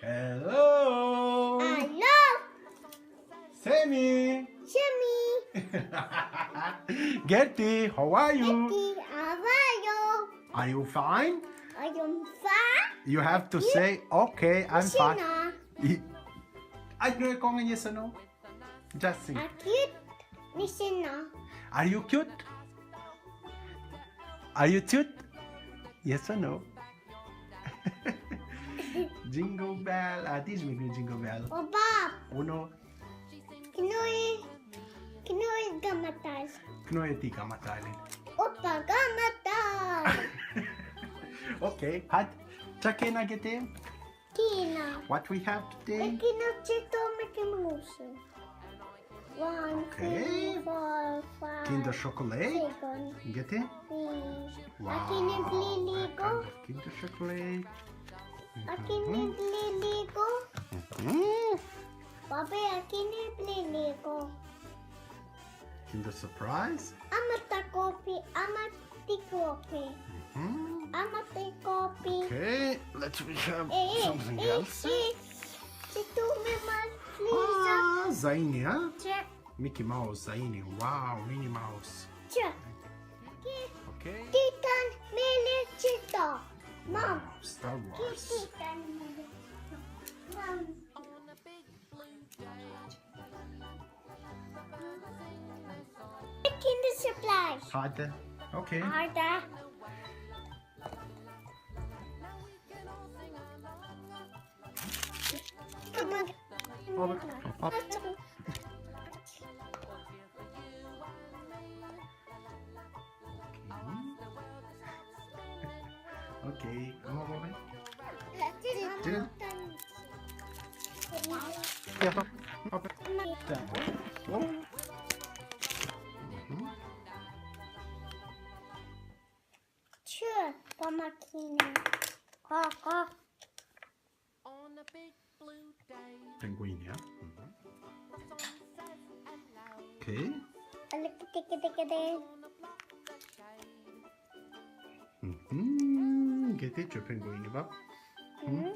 Hello. Hello, Sammy. Jimmy. Gertie, how are you? Kitty, how are you? Are you fine? Are you fine? You have to say, okay, I'm fine. Listen, I know kong yes or no. Just sing. cute. Listen, Are you cute? Are you cute? Yes or no? Jingle bell. Teach me jingle bell. oh Bob, Uno. Kinoy gamatas. Knoe tika matalin. Opa gamatas. Okay. Had. Chake na gete. Kina. What we have today? Kina chito Mickey Mouse. 1, Okay. 2, 4, 5. Kinder chocolate. Second. Gete. Akini Liligo. Kinder chocolate. Akini Liligo. Mm. Papi, akini Liligo. Kinder surprise. Amata kopi, amati kopi. Mm. Amati kopi. Okay. Let's have something eh, else. Situ memang Lisa. Zaini, huh? Check, Mickey Mouse, Zaini. Wow, Minnie Mouse. check. Okay. Titan Mele Chito. Mom. Wow, Star Wars. Titan Mele. Mom. Kinder supplies. Hard. Okay. Harder. Come on. Up. Okay. Come on, woman. Chill. Yeah. Up. Down. Oh. Mhm. Sure, Pamakina. Kaka. Penguin, yeah. Mhm. Okay. Alikitikitikiti. Mhm. Get it, your penguin, va? Hmm?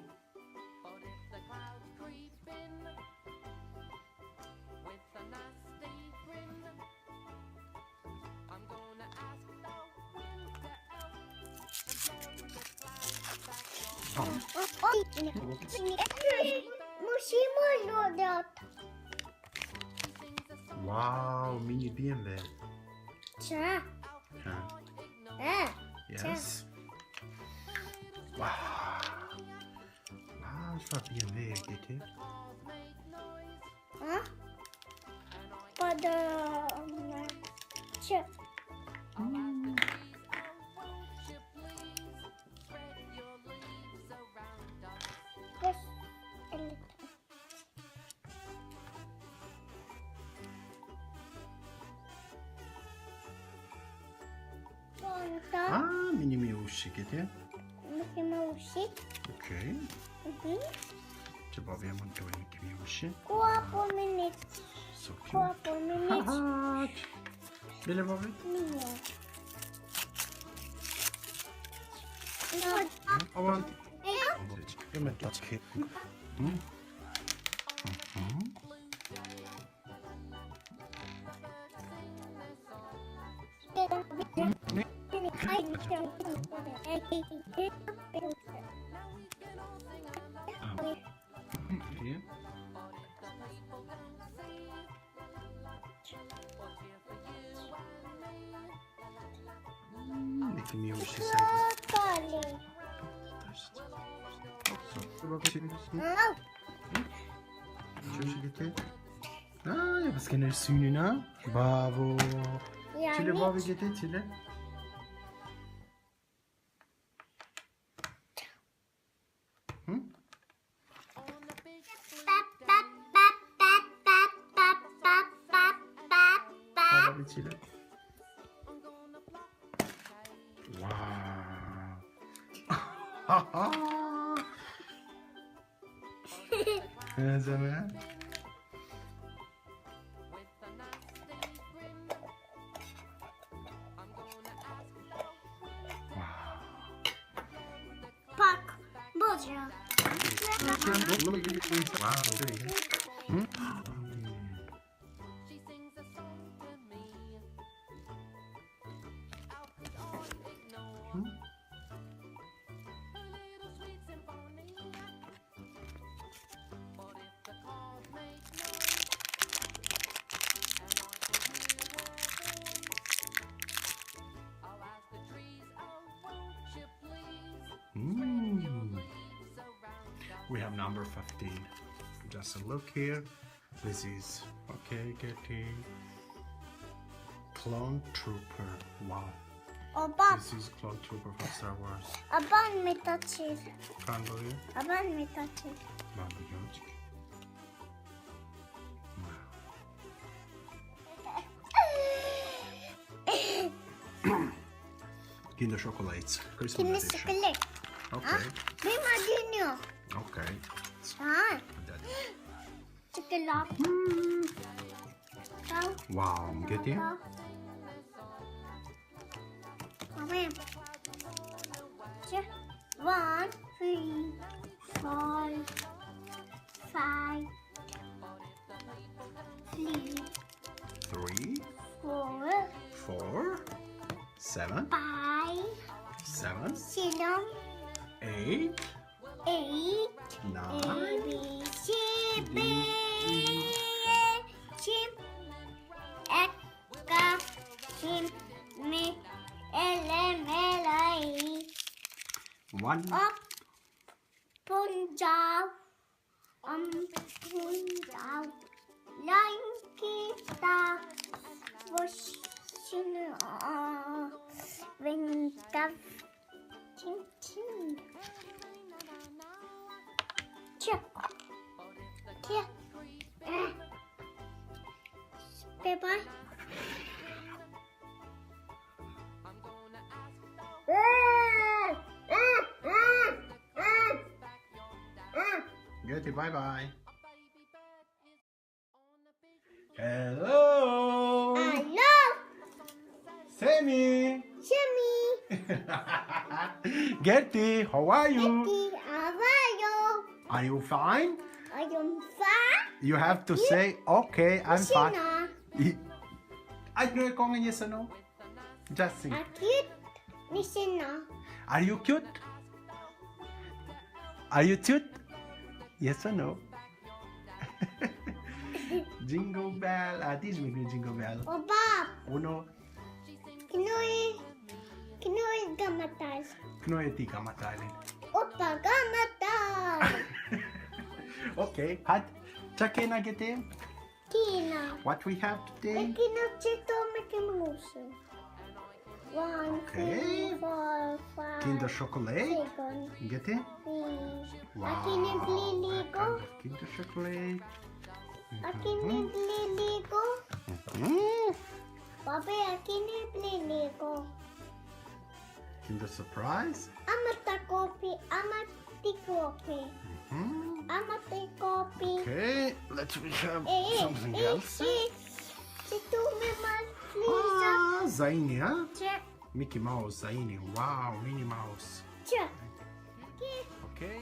Musimo lodot. Wow, mini BMW. Cha. Yeah. Yes. Wow. Wow, it's not BMW, get it? Huh? Pada cha. Mm. Yes. A little. Ponta. Mini Miushi, get it? Mickey Mouse. Okay. Ce abbiamo due Mickey Miushi. 4 minutes. So cute. 4 minutes. Haha. Bile babi? Mia. Avanti. Io metto che. Mm. Mhm. Yeah. Mickey Miushi sai. Ja, was kan er synene? Bravo. Chile Bobby getir Chile. Bobby Chile. Wow. Ne zaman? Pak, Boże. Wow, good. Hmm? Hmm? Mm. We have number 15. Just a look here. This is okay, getting Clone Trooper. Wow. Opa, This is Clone Trooper from Star Wars. aban mi taçır. Kan böyle. Aban mi taçır. Ben biliyorum. Kinder Chocolates. Christmas Kimi edition. sıkılık. Okay. Benim adım yok. Okay. Ha, That- sıkılık. Kal. Wow. Get in. Kal. Tamam. Check. 1, 3, 4, 5, 3, 3, 4, 4, 7, 5, 7, 7, 8, 8, 9, B, C, B, Sim, Ekka, Sim, Mi, L, M, L, I, 1. Up, Punjab, Punjab, Lankita, Washington, Winter, Chin, Chin. Check. Check. Bye-bye. Get it. Bye bye. Hello. Hello, Sammy. Jimmy. Gertie, how are you? Kitty, how are you? Are you fine? Are you fine? You have to say, okay, I'm fine. Listen, I know kong yes or no. Just sing. cute. Listen, Are you cute? Are you cute? Yes or no? Jingle bell. Teach me jingle bell. oh Bob, Uno. Kinoy gamatas. Knoeti ka matalin. Opa gamatas. Okay. Had. Check na him. Kina. What we have today? Kina chito Mickey Mouse. 1, Okay. 2, 4, 5. Kinder chocolate. Second. Get it? Akin nagliligo. Kinder chocolate. Akin nagliligo. Mm. Papi, akin nagliligo. Kinder surprise. Amata kopi, amati kopi. Hmm. Amati kopi. Okay. Let's we have something else. Ito may malisa. Ah, Zaini, huh? Check, Mickey Mouse, Zaini. Wow, Minnie Mouse. check. Okay.